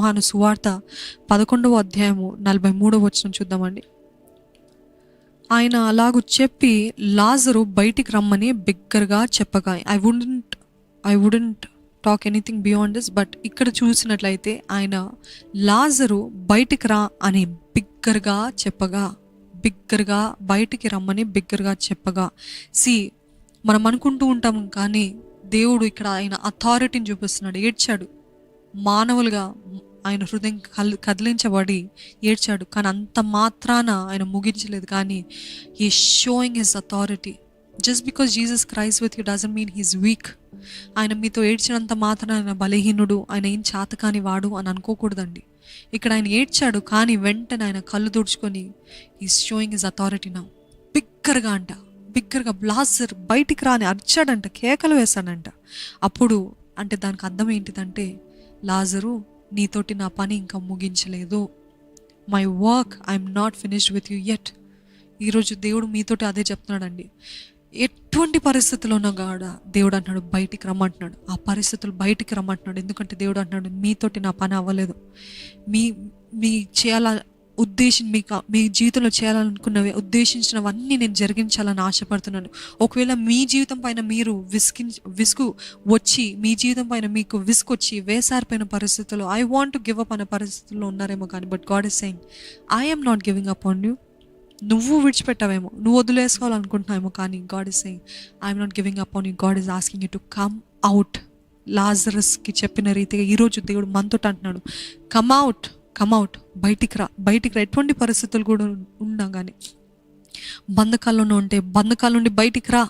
యోహాను సువార్త 11వ అధ్యాయము 43వ వచనం చూద్దామండి. ఆయన అలాగూ చెప్పి లాజరు బయటికి రమ్మని బిగ్గరగా చెప్పగా, I wouldn't talk anything beyond this, but ఇక్కడ చూసినట్లయితే ఆయన లాజరు బయటికి రా అని బిగ్గరగా బయటికి రమ్మని బిగ్గరగా చెప్పగా. మనం అనుకుంటూ ఉంటాం, కానీ దేవుడు ఇక్కడ ఆయన అథారిటీని చూపిస్తున్నాడు. ఏడ్చాడు, మానవులుగా ఆయన హృదయం కదిలించబడి ఏడ్చాడు, కానీ అంత మాత్రాన ఆయన ముగించలేదు. కానీ he showing his authority. Just because Jesus Christ with you doesn't mean he's week. ఆయన మీతో ఏడ్చినంత మాత్రాన ఆయన బలహీనుడు, ఆయన ఏం చేతకాని వాడు అని అనుకోకూడదండి. ఇక్కడ ఆయన ఏడ్చాడు, కానీ వెంటనే ఆయన కళ్ళు తుడుచుకొని he's sowing his authority now. బిగ్గరగా లాజర్ బయటికి రాని అరిచాడంట, కేకలు వేశాడంట. అప్పుడు అంటే దానికి అర్థం ఏంటిదంటే, లాజరు నీతోటి నా పని ఇంకా ముగించలేదు. My work I'm not finished with you yet. ఈరోజు దేవుడు మీతోటి అదే చెప్తున్నాడండి. ఎటువంటి పరిస్థితుల్లో ఉన్నా కూడా దేవుడు అంటున్నాడు బయటికి రమ్మంటున్నాడు. ఆ పరిస్థితులు బయటికి రమ్మంటున్నాడు. ఎందుకంటే దేవుడు అంటున్నాడు మీతోటి నా పని అవ్వలేదు. మీ మీ జీవితంలో చేయాలనుకున్నవి, ఉద్దేశించినవన్నీ నేను జరిగించాలని ఆశపడుతున్నాను. ఒకవేళ మీ జీవితం పైన మీరు విసుగు వచ్చి, మీ జీవితం పైన మీకు విసుకొచ్చి వేసారిపోయిన పరిస్థితుల్లో, I want to give up అనే పరిస్థితుల్లో ఉన్నారేమో కానీ, but God is saying I am not giving up on you. నువ్వు విడిచిపెట్టావేమో, నువ్వు వదిలేసుకోవాలనుకుంటున్నావేమో, కానీ God is saying I'm not giving up on you. God is asking you to come out. లాజరస్కి చెప్పిన రీతిగా ఈరోజు దేవుడు మనతో అంటున్నాడు, కమ్ అవుట్, బయటికి రా. ఎటువంటి పరిస్థితులు కూడా ఉన్నా కానీ, బంధకాల్లో ఉంటే బంధకాల నుండి బయటికి రా,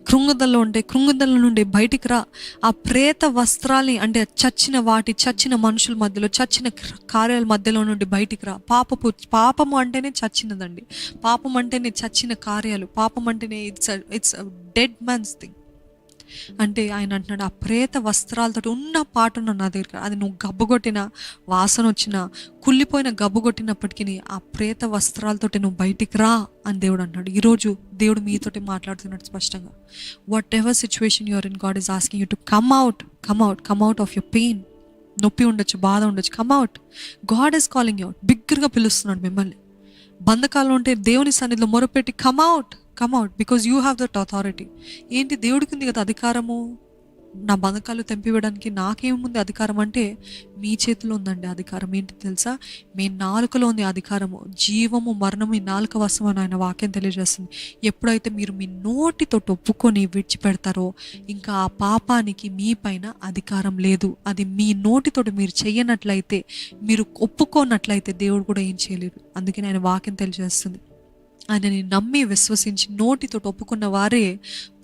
కృంగుదల్లో ఉంటే కృంగుదల నుండి బయటికి రా. ఆ ప్రేత వస్త్రాల్ని అంటే చచ్చిన మనుషుల మధ్యలో, చచ్చిన కార్యాల మధ్యలో నుండి బయటికి రా. పాపము అంటేనే చచ్చినదండి. పాపం అంటేనే చచ్చిన కార్యాలు. పాపం అంటేనే ఇట్స్ డెడ్ మ్యాన్స్ థింగ్. అంటే ఆయన అంటున్నాడు, ఆ ప్రేత వస్త్రాలతో ఉన్న పాటున్న నా దగ్గర, అది నువ్వు గబ్బు కొట్టిన వాసన వచ్చినా, కుళ్ళిపోయిన గబ్బు కొట్టినప్పటికీ ఆ ప్రేత వస్త్రాలతోటి నువ్వు బయటికి రా అని దేవుడు అంటున్నాడు. ఈరోజు దేవుడు మీతోటి మాట్లాడుతున్నాడు స్పష్టంగా. What situation you're in, God is asking you to come out of your pain. నొప్పి ఉండొచ్చు, బాధ ఉండొచ్చు, come out. God is calling you out. బిగ్గరగా పిలుస్తున్నాడు మిమ్మల్ని. బంధకాల్లో ఉంటే దేవుని సన్నిధిలో మొరపెట్టి come out because you have that authority. ఏంటి, దేవుడికి ఉంది కదా అధికారము. నా బంధకాలు తెంపివేయడానికి నాకేముంది అధికారం అంటే, మీ చేతిలో ఉందండి అధికారం. ఏంటి తెలుసా, మీ నాలుకలో ఉంది అధికారము. జీవము మరణము ఈ నాలుక వశం అని ఆయన వాక్యం తెలియజేస్తుంది. ఎప్పుడైతే మీరు మీ నోటితో ఒప్పుకొని విడిచిపెడతారో, ఇంకా ఆ పాపానికి మీ పైన అధికారం లేదు. అది మీ నోటితో మీరు చెయ్యనట్లయితే, మీరు ఒప్పుకోనట్లయితే దేవుడు కూడా ఏం చేయలేరు. అందుకని ఆయన వాక్యం తెలియజేస్తుంది, ఆయనని నమ్మి విశ్వసించి నోటితో ఒప్పుకున్న వారే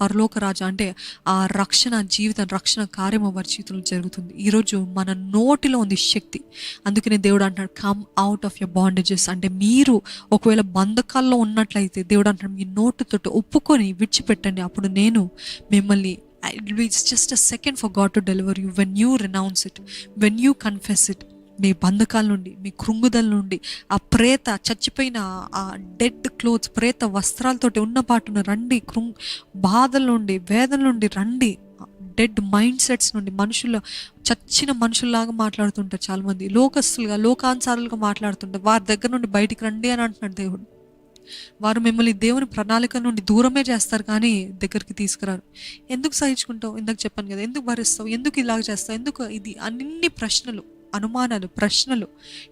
పరలోక రాజు. అంటే ఆ రక్షణ కార్యము వారి జీవితంలో జరుగుతుంది. ఈరోజు మన నోటిలో ఉంది శక్తి. అందుకనే దేవుడు అంటాడు, come out of your bondages. అంటే మీరు ఒకవేళ బంధకాల్లో ఉన్నట్లయితే దేవుడు అంటాడు, మీ నోటితో ఒప్పుకొని విడిచిపెట్టండి. అప్పుడు నేను మిమ్మల్ని, it's just a second for God to deliver you when you renounce it, when you confess it. మీ బంధకాల నుండి, మీ కృంగుదల నుండి, ఆ ప్రేత చచ్చిపోయిన ఆ డెడ్ క్లోత్స్, ప్రేత వస్త్రాలతోటి ఉన్న పాటున రండి. బాధల నుండి, వేదన నుండి రండి. డెడ్ మైండ్ సెట్స్ నుండి, చచ్చిన మనుషుల్లాగా మాట్లాడుతుంటారు చాలామంది, లోకానుసారులుగా మాట్లాడుతుంటారు. వారి దగ్గర నుండి బయటికి రండి అని అంటున్నాడు దేవుడు. వారు మిమ్మల్ని దేవుని ప్రణాళిక నుండి దూరమే చేస్తారు, కానీ దగ్గరికి తీసుకురారు. ఎందుకు సహించుకుంటావు? ఇందాక చెప్పాను కదా, ఎందుకు భరిస్తావు, ఎందుకు ఇలాగ చేస్తావు, ఎందుకు ఇది, అన్ని ప్రశ్నలు, అనుమానాలు, ప్రశ్నలు.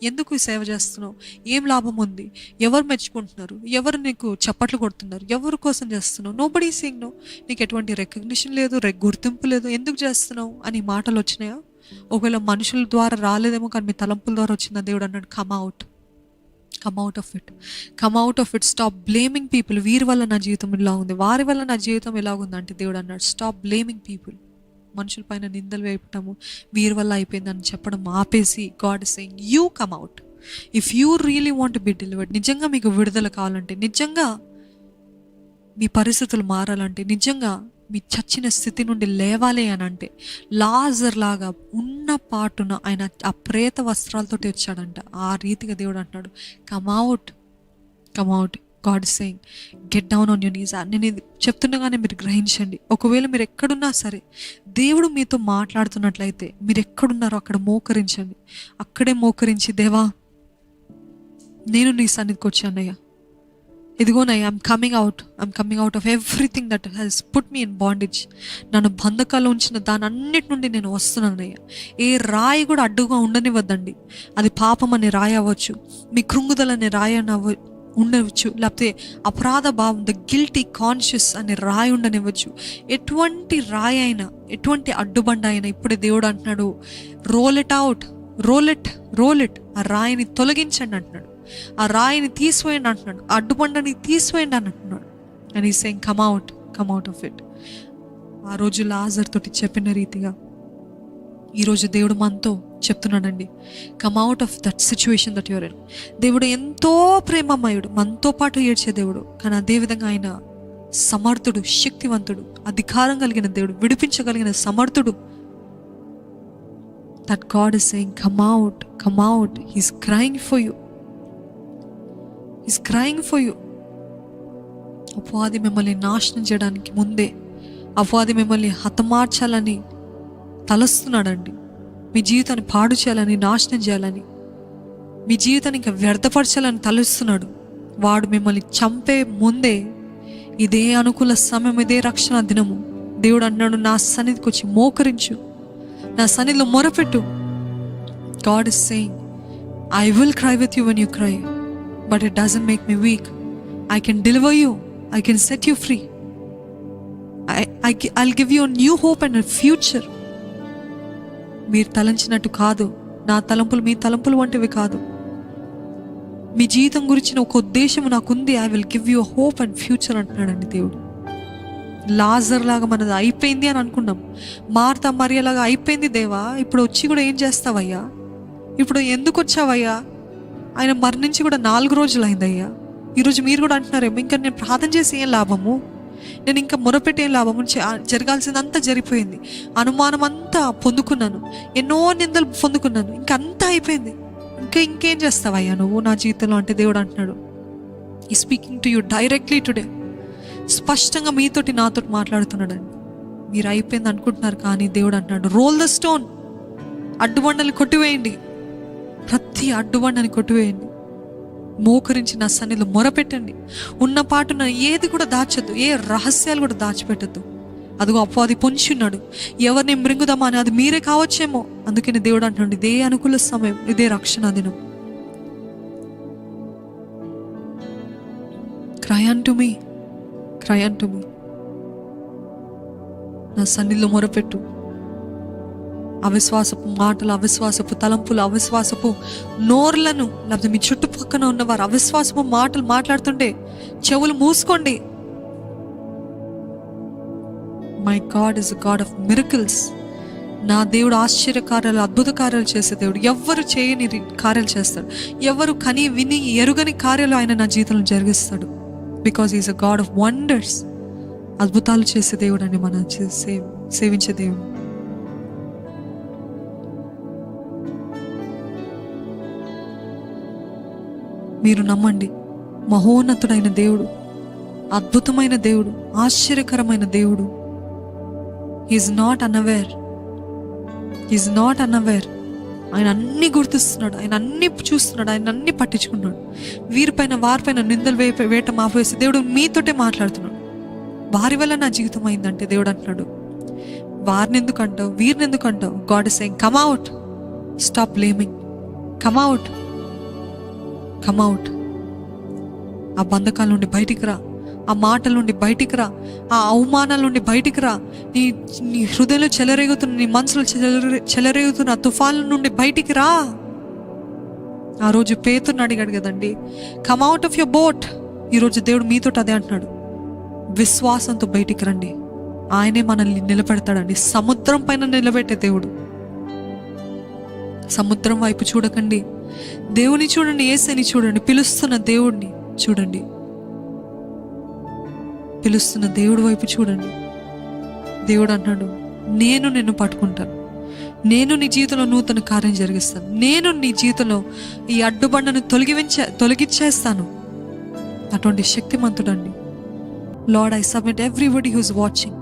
ఎందుకు సేవ చేస్తున్నావు, ఏం లాభం ఉంది, ఎవరు మెచ్చుకుంటున్నారు, ఎవరు నీకు చప్పట్లు కొడుతున్నారు, ఎవరి కోసం చేస్తున్నావు, నోబడీ సీయింగ్ నో, నీకు ఎటువంటి రికగ్నిషన్ లేదు, గుర్తింపు లేదు, ఎందుకు చేస్తున్నావు అని మాటలు వచ్చినాయా? ఒకవేళ మనుషుల ద్వారా రాలేదేమో, కానీ మీ తలంపుల ద్వారా వచ్చిందా? దేవుడు అన్నాడు, come out of it. Stop blaming people. వీరి వల్ల నా జీవితం ఇలా ఉంది, వారి వల్ల నా జీవితం ఎలా ఉంది అంటే దేవుడు అన్నాడు, స్టాప్ బ్లేమింగ్ పీపుల్. మనుషుల పైన నిందలు వేయటము, వీరి వల్ల అయిపోయిందని చెప్పడం ఆపేసి, God is saying you come out. If you really want to be delivered, నిజంగా మీకు విడుదల కావాలంటే, నిజంగా మీ పరిస్థితులు మారాలంటే, నిజంగా మీ చచ్చిన స్థితి నుండి లేవాలి అని అంటే, లాజర్ లాగా ఉన్న పాటున ఆయన ఆ ప్రేత వస్త్రాలతో తెచ్చాడంట. ఆ రీతిగా దేవుడు అంటున్నాడు, come out. God saying get down on your knees. నేను ఇది చెప్తుండగానే మీరు గ్రహించండి. ఒకవేళ మీరు ఎక్కడున్నా సరే దేవుడు మీతో మాట్లాడుతున్నట్లయితే మీరు ఎక్కడున్నారో అక్కడ మోకరించండి. అక్కడే మోకరించి, దేవా నేను నీ సన్నిధికి వచ్చానయ్యా, ఇదిగోనయ్యా I'm coming out of everything that he's put me in bondage. నన్ను బంధకాల్లో ఉంచిన దాని అన్నిటి నుండి నేను వస్తున్నానయ్యా. ఏ రాయి కూడా అడ్డుగా ఉండనివ్వద్దండి. అది పాపం అనే రాయి అవ్వచ్చు, మీ కృంగుదల అనే రాయి ఉండవచ్చు, లేకపోతే అపరాధ భావం, ద గిల్టీ కాన్షియస్ అనే రాయి ఉండనివ్వచ్చు. ఎటువంటి రాయి అయినా, ఎటువంటి అడ్డుబండ అయినా ఇప్పుడే దేవుడు అంటున్నాడు, రోల్ ఇట్, ఆ రాయిని తొలగించండి అంటున్నాడు. ఆ రాయిని తీసివేయండి అంటున్నాడు. ఆ అడ్డుబండని తీసివేయండి అని అంటున్నాడు. అండ్ ఈ saying come out of it. ఆ రోజు లాజర్ తోటి చెప్పిన రీతిగా ఈరోజు దేవుడు మనతో చెప్తున్నాడండి, come out of that situation that your in. దేవుడు ఎంతో ప్రేమమయుడు, మనతో పాటు ఏడ్చే దేవుడు, కానీ అదేవిధంగా ఆయన సమర్థుడు, శక్తివంతుడు, అధికారం కలిగిన దేవుడు, విడిపించగలిగిన సమర్థుడు. That God is saying come out. He's crying for you. అపవాది మిమ్మల్ని నాశనం చేయడానికి ముందే, అపవాది మిమ్మల్ని హతమార్చాలని తలస్తున్నాడండి. మీ జీవితాన్ని పాడు చేయాలని, నాశనం చేయాలని, మీ జీవితాన్ని ఇంకా వ్యర్థపరచాలని తలుస్తున్నాడు. వాడు మిమ్మల్ని చంపే ముందే, ఇదే అనుకూల సమయం, ఇదే రక్షణ దినము, దేవుడు అన్నాడు, నా సన్నిధికి వచ్చి మోకరించు, నా సన్నిధిలో మొరపెట్టు. God is saying, I will cry with you when you cry, but it doesn't make me weak. I can deliver you. I can set you free. I'll give you a new hope and a future. మీరు తలంచినట్టు కాదు, నా తలంపులు మీ తలంపులు వంటివి కాదు. మీ జీవితం గురించిన ఒక ఉద్దేశం నాకుంది. I will give you hope and future అంటున్నాడండి దేవుడు. లాజర్ లాగా మనది అయిపోయింది అని అనుకున్నాం, మార్తా మరియలాగా అయిపోయింది దేవా, ఇప్పుడు వచ్చి కూడా ఏం చేస్తావయ్యా, ఇప్పుడు ఎందుకు వచ్చావయ్యా, ఆయన మరణించి కూడా 4 రోజులు అయిందయ్యా. ఈరోజు మీరు కూడా అంటున్నారేమో, ఇంకా నేను ప్రార్థన చేసి ఏం లాభము, నేను ఇంకా మొరపెట్టి ఏం లాభము, జరగాల్సిందంతా జరిగిపోయింది, అనుమానం అంతా పొందుకున్నాను, ఎన్నో నిందలు పొందుకున్నాను, ఇంకా అంతా అయిపోయింది, ఇంకేం చేస్తావయ్యా నువ్వు నా జీవితంలో అంటే దేవుడు అంటున్నాడు, ఈ speaking to you directly today. స్పష్టంగా మీతోటి నాతోటి మాట్లాడుతున్నాడండి. మీరు అయిపోయింది అనుకుంటున్నారు, కానీ దేవుడు అంటున్నాడు, రోల్ ద స్టోన్. అడ్డుబండని కొట్టివేయండి, ప్రతి అడ్డుబండని కొట్టివేయండి, మోకరించి నా సన్నిధిలో మొరపెట్టండి. ఉన్న పాటున ఏది కూడా దాచద్దు, ఏ రహస్యాలు కూడా దాచిపెట్టద్దు. అదిగో అపవాది పొంచి ఉన్నాడు, ఎవరిని మృంగుదామా అని, అది మీరే కావచ్చేమో. అందుకని దేవుడు అంటున్నాడు, ఇదే అనుకూల సమయం, ఇదే రక్షణ దినం. క్రై అంటు మీ, నా సన్నిధిలో మొరపెట్టు. అవిశ్వాసపు మాటలు, అవిశ్వాసపు తలంపులు, అవిశ్వాసపు నోర్లను, లేకపోతే మీ చుట్టుపక్కన ఉన్నవారు అవిశ్వాసపు మాటలు మాట్లాడుతుంటే చెవులు మూసుకోండి. My God is a God of miracles. నా దేవుడు ఆశ్చర్య కార్యాలు, అద్భుత కార్యాలు చేసే దేవుడు. ఎవరు చేయని కార్యాలు చేస్తాడు, ఎవరు కని విని ఎరుగని కార్యాలు ఆయన నా జీవితంలో జరిగిస్తాడు. Because is a God of wonders. అద్భుతాలు చేసే దేవుడు అని మనం సేవించే దేవుడు. మీరు నమ్మండి, మహోన్నతుడైన దేవుడు, అద్భుతమైన దేవుడు, ఆశ్చర్యకరమైన దేవుడు. Is not unaware. ఆయన అన్ని గుర్తిస్తున్నాడు, ఆయన అన్ని చూస్తున్నాడు, ఆయన అన్ని పట్టించుకున్నాడు. వీరిపైన వారిపైన నిందలు వేయటం ఆపేసి దేవుడు మీతోటే మాట్లాడుతున్నాడు. వారి వల్ల నా జీవితం అయిందంటే దేవుడు అంటున్నాడు, వారిని ఎందుకు అంటావు, వీరిని ఎందుకు అంటావు. God is saying come out, stop blaming, come out. ఆ బంధకాల నుండి బయటికి రా, ఆ మాటల నుండి బయటికి రా, ఆ అవమానాల నుండి బయటికి రా. నీ హృదయంలో చెలరేగుతున్న, నీ మనసులో చెలరేగుతున్న తుఫాన్ల నుండి బయటికి రా. ఆ రోజు పేతురుని అడిగాడు కదండి, come out of your boat. ఈరోజు దేవుడు మీతో అదే అంటున్నాడు, విశ్వాసంతో బయటికి రండి. ఆయనే మనల్ని నిలబెడతాడండి, సముద్రం పైన నిలబెట్టే దేవుడు. సముద్రం వైపు చూడకండి, దేవుని చూడండి, యేసుని చూడండి, పిలుస్తున్న దేవుడిని చూడండి, పిలుస్తున్న దేవుడి వైపు చూడండి. దేవుడు అంటున్నాడు, నేను నిన్ను పట్టుకుంటాను, నేను నీ జీవితంలో నూతన కార్యం జరిగిస్తాను, నేను నీ జీవితంలో ఈ అడ్డుబండను తొలగించేస్తాను. అటువంటి శక్తిమంతుడండి. Lord, I submit everybody who's watching,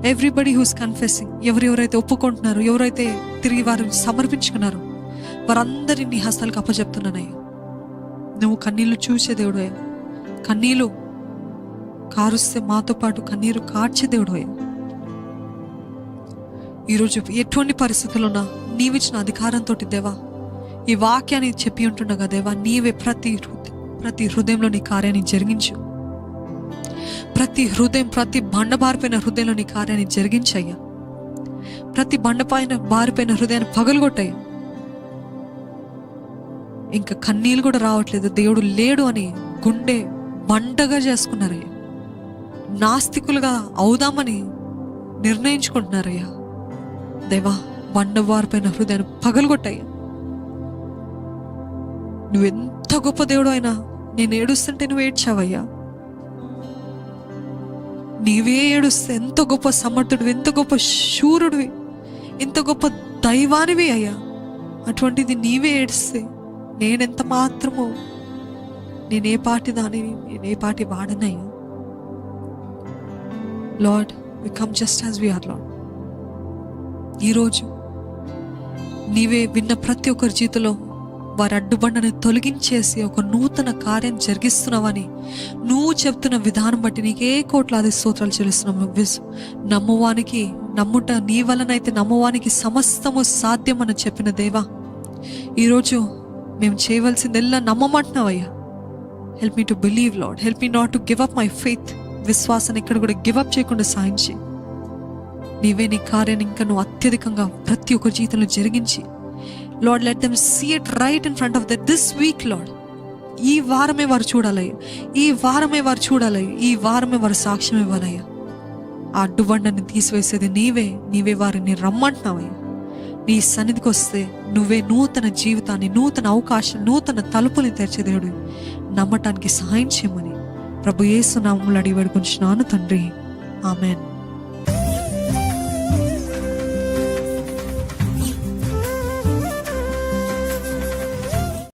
everybody who's confessing. ఎవరెవరైతే ఒప్పుకుంటున్నారో, ఎవరైతే తిరిగి వారు సమర్పించుకున్నారో వారందరినీ నీ హస్తాలకు అప్పచెప్తున్నానయ్యా. నువ్వు కన్నీళ్లు చూసే దేవుడు అయ్యా, కన్నీళ్ళు కారుస్తే మాతో పాటు కన్నీరు కార్చే దేవుడు అయ్యా. ఈరోజు ఎటువంటి పరిస్థితులున్నా నీవిచ్చిన అధికారంతో దేవా ఈ వాక్యాన్ని చెప్పి ఉంటుండగా దేవా నీవే ప్రతి హృదయంలో నీ కార్యాన్ని జరిగించు. ప్రతి హృదయం, ప్రతి బండబారిపోయిన హృదయంలో నీ కార్యాన్ని జరిగించయ్యా. ప్రతి బారిపోయిన హృదయాన్ని పగలగొట్టయ్యా. ఇంకా కన్నీళ్ళు కూడా రావట్లేదు, దేవుడు లేడు అని గుండె మంటగా చేసుకున్నారయ్యా. నాస్తికులుగా అవుదామని నిర్ణయించుకుంటున్నారయ్యా. దేవా, బండబారిపోయిన హృదయాన్ని పగలగొట్టయ్యా. నువ్వెంత గొప్ప దేవుడు అయినా నేను ఏడుస్తుంటే నువ్వు ఏడ్చావయ్యా. నీవే ఏడుస్తే ఎంత గొప్ప సమర్థుడివి, ఎంత గొప్ప శూరుడివి, ఎంత గొప్ప దైవానివి అయ్యా. అటువంటిది నీవే ఏడిస్తే నేనెంత మాత్రమో, నేనే పాటి దానిని, నేనే పాటి వాడనయ్యా. Lord, we come just as we are. Lord, ఈరోజు నీవే విన్న ప్రతి ఒక్కరి జీవితంలో వారి అడ్డుబండని తొలగించేసి ఒక నూతన కార్యం జరిగిస్తున్నావని నువ్వు చెప్తున్న విధానం బట్టి నీకే కోట్లాది స్తోత్రాలు చెల్లిస్తున్నాము. నమ్మువానికి, నమ్ముట నీ వలనైతే నమ్మువానికి సమస్తము సాధ్యం అని చెప్పిన దేవా, ఈరోజు మేము చేయవలసిందెల్లా నమ్మమంటున్నావయ్యా. Help me to believe Lord, help me not to give up my faith. విశ్వాసాన్ని ఇక్కడ కూడా గివ్ అప్ చేయకుండా సాయించి నీవే నీ కార్యాన్ని ఇంకా నువ్వు అత్యధికంగా ప్రతి ఒక్క జీవితంలో జరిగించి, Lord, let them see it right in front of them this week, Lord. ఈ వారమే వారు చూడాలయ్యా, ఈ వారమే వారు చూడాలయ్యా, ఈ వారమే వారు సాక్ష్యం ఇవ్వాలయ్యా. ఆ అడ్డుబండని తీసివేసేది నీవే వారిని రమ్మంటున్నావయ్యా. నీ సన్నిధికి వస్తే నువ్వే నూతన జీవితాన్ని, నూతన అవకాశం, నూతన తలుపుని తెరిచే దేవుడు నమ్మటానికి సహాయం చేయమని ప్రభు యేసు నామములో అడిగి వేడుకొంచున్నాను తండ్రి. ఆమెన్.